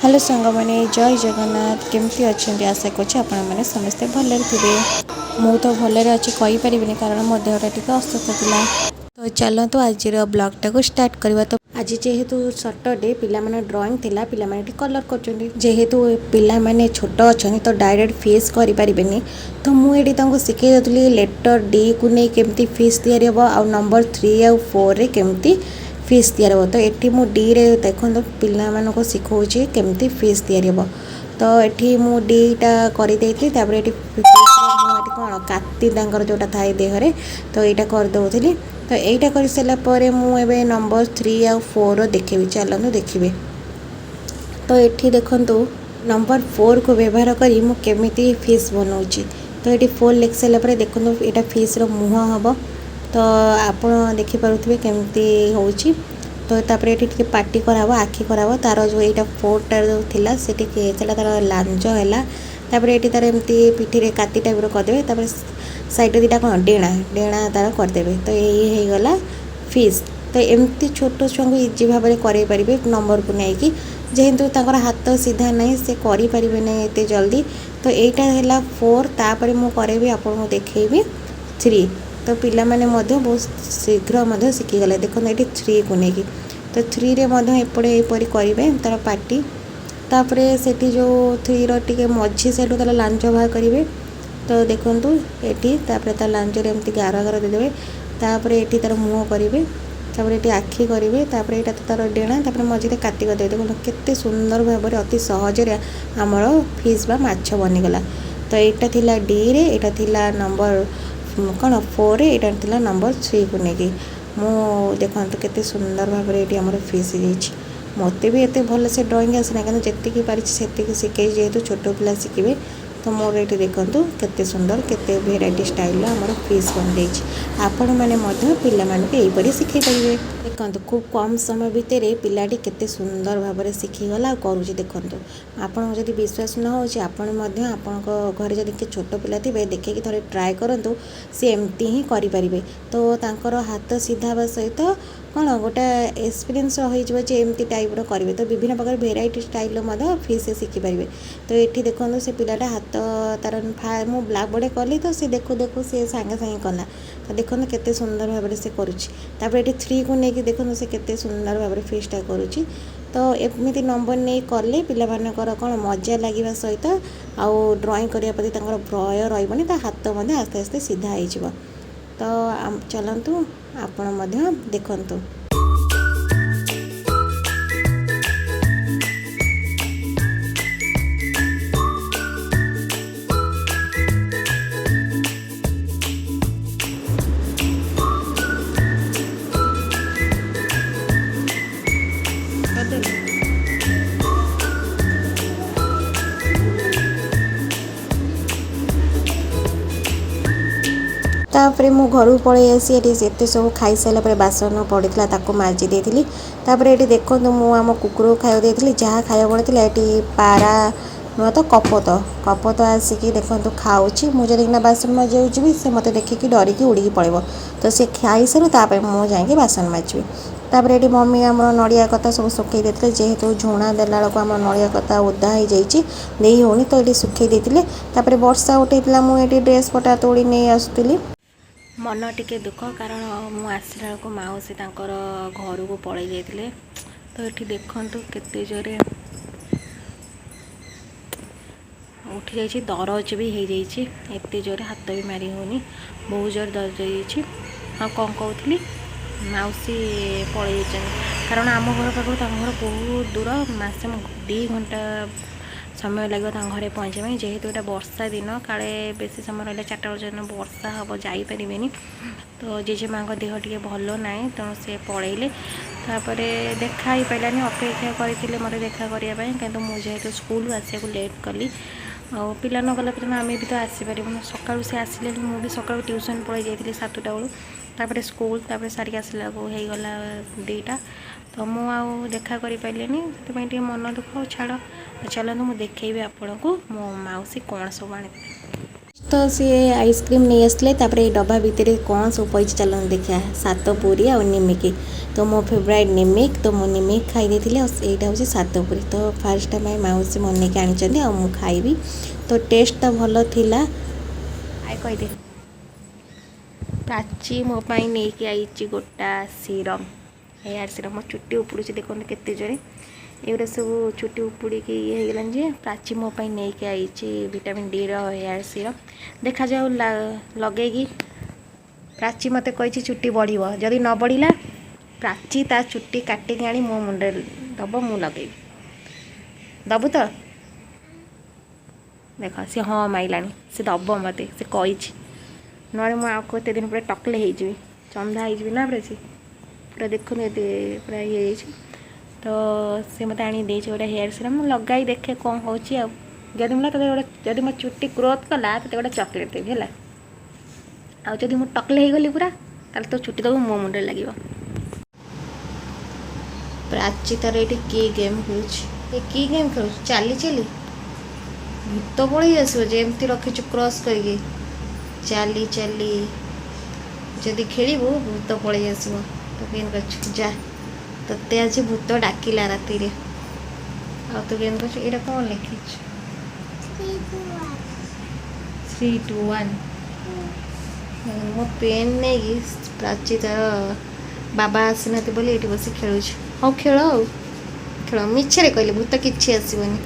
Hello सांग मैंने जय जगन्नाथ केमती अच्छा आशा कर समस्ते भलरे थे मु तो भलरे अच्छी कहीपरि कारण मो देहटा टी असुस्थ था। तो चलतु आज ब्लॉगटा को स्टार्ट करवा। तो आज जेहेतु सटरडे पिला माने ड्राइंग थिला पिला माने कलर कर जेहेतु पिला माने छोट अच्छा तो डायरेक्ट फेस करें तो मुझे शिखे देती लेटर डी को नहीं केमती फेस तैयारी हम आ नंबर 3 आ 4 रे केमती फिश तैयार हो। तो ये मु डी रे देखो पिला शिखाऊँ केमती फिश तैयारी हम। तो ये मु डीटा करदे कौन काती जोटा थाए देहरे तो यहाँ करदे। तो यहाँ कर सारापर मुझे नंबर 3 आ 4 देखेबी चलतु देखिए। तो ये देखु नंबर 4 को व्यवहार करी मु केमिति फिश बनाऊँगी। तो ये 4 लिख सारापर देखो यहाँ फिश मुह हम। तो आप देखिपे केमती हो। तो तापर ये पार्टी कराब आखि कराब तार जो यहाँ 4टा जो थिला सेठी तार लांज है। तापर ये तार एमती पिठी काती टाइप करदे। तापर साइड दीटा कौन डेणा डेणा तार करदे। तो ये गला फिश। तो एमती छोट छुआ को इजी भाव में करें नंबर को लेकिन जेहेतु ताकर हाथ सीधा नहीं से करें नहीं एत जल्दी। तो यहाँ है 4 तापर मुझे आपको देखी 3। तो पिला माने बहुत शीघ्र शिखीगले देखो ये 3 को लेकिन। तो 3 रे एपटे यपरी करेंगे तार पार्टी। तापर से जो 3 रे मझी साइड तार लांज बाहर करेंगे। तो देखूँ ये तार लांजरे एमती गार गार देदेवे। तापर ये तार मुँह करेंगे। तापर ये आखि करेंगे। तापर यहाँ तो तार डेणा तापर मझे काटी करदे। देखो केते सुंदर भाव में अति सहजरे आमर फिश बा माछ बनीगला। तो यहाँ थिला डी रे यहाँ थिला नंबर कौन 4 रे यहाँ थिला नंबर 3 को लेकिन मु देखो केते सुंदर भाव में ये आमर फिश मत भी एत भल से ड्राइंग आसना कि जी पारी से शिखे जेहेतु छोट पिला शिखे। तो मोर ये देखूँ केते सुंदर केते भेराइटी स्टाइल आमर फिश बन जाइए। आपण मैंने पिला यहीपरि शिखे पारे। देखो खूब कम समय भितर पिलाटी केते सुंदर भाव में शिखीगला करुँच। देखो आपको जब विश्वास न हो घर जब किए छोट पिला थे देखिए थे ट्राए करूँ सी एमती ही करें। तो तांकर हाथ सीधा सहित कौन गोटे एक्सपीरियंस होमती टाइप करेंगे। तो विभिन्न प्रकार भेराइटी स्टाइल फिश शिखिपारे। तो ये देखो से पिलाटा हाथ तार मु ब्लैक बोर्ड कली तो सी देखो देखो सी सांगे सांगे कला। तो देखो केते सुंदर भाव में से करुँच। ये 3 को लेकिन देखो से केते सुंदर भाव में फिशटा करुँच। तो एमती नंबर नहीं कले पिलामानकर कौन मजा लगे सहित आउ ड्राइंग करने प्रति भय रही हाथ आस्ते आस्ते सीधा हो। तो चलतु आपण देखंतु। तापर मु घर पलि आसी एत सब खाई सारापर बासन पड़ा ताको माजी देती। तापर ये देखो मुझ कुकुर को खाया देती जहाँ खाया पड़ा ये पारा नुह तो कपत आसिकी देखो खाऊँच। मुझे देखना बासन मजाऊँ से मत देखिकी डरिकी उड़ी पड़े। तो सी खाई सारू तापर मुझे जाकि बासन माजी। तापर ये मम्मी आम नड़िया कता सब सुखई देते जेहेतु झुणा देला बेलू आम नड़िया कता ओदा हो जाई होनी। तो ये सुखई देते। तापर वर्षा उठेला मुझे ड्रेस पटा तोड़ी नहीं आसुली। मन टिके दुख कारण मु आसला बेलू माउसी घर को पलि जाते। तो ये देखु केते जोरे उठी जाइए दरज भी हो जाइए एत जोरे हाथ भी मारी होनी बहुत जोर दर्ज हो। हाँ कौन कहती माउसी पलि कारण आम घर पाखु घर बहुत दूर मसे 2 घंटा समय लगे घरे पहुँचे जेहेतु यहाँ वर्षा दिन काले बेसी समय रहा 4टा बजे वर्षा हम जापरें। तो जेजे माँ देह टी भल ना तेणु सी पलैले। तापर देखा ही पारानी अपेक्षा करते मत देखा करने कि मुझे स्कूल आसक लेट कली आ पिला न गला पर आम भी तो आसपार सका से आसिले मुझे सका ट्यूशन पलि जाती 7टा बेलू। तापर स्कूल तापर सारिक आसला हो गला 2टा। तो मुझे देखा पारे से मन दुख छाड़। चलते मुझे देखी आपको मो माउसी कौन सब आने तो सी आइसक्रीम नहीं आसले डब्बा भितर कौन सब पैसे चलन देखा सात पुरी आ निमिक तो मो फेवरेट निमिक तो मो निमिक खाई यहाँ हूँ सात पुरी तो फास्ट टाइम मौसी मन के आनी आ खाइबी तो टेस्ट तो भल थिला आए कहीदे प्राची मो नहीं आई गोटा सीरम हेयर सीरम मो चुट्टी उपड़ू देखो केते जोरे एगुरा सब चुट्टी उपुड़ी ये होगलान जे प्राची मो नहीं आई विटामिन डी हेयर सीरम देखा जाऊ लगे प्राची मत कही चुट्टी बढ़ जदि न बढ़ला प्राची ता चुट्टी काटिक आनी मो मुंडे दब मु लगे दबु तो देख सी हाँ माइलानी से दब मत से कही ना मुझे एत दिन पूरा टकले हो चंदा हो ना प्राची पूरा देखो पूरा ये तो सी मत आनी गोटे हेयर सीरम लगाई देखे कौन हो जदि मतलब गोटे जदि मो चुट्टी ग्रोथ कला तो गोटे चॉकलेट देवी है आ जदि मुझे टकले हो गली पूरा ताल तो चुट्टी दब मो मुंडे लगे प्राची तार ये कि गेम खेल कि गेम खेल चली चली भूत पलि आसो जमती रखीचु क्रॉस करके चली चली जदि खेलू भूत पलि आसो तो केन कर जा ते आज भूत डाकिला राति आ तो केन कर ये कौन लिखी 3 2 1 मो पेन नहीं प्राची तार बाबा आसी ना बोली ये बस खेलुच हाँ खेल खेल मिछे कहले भूत कि आसबनी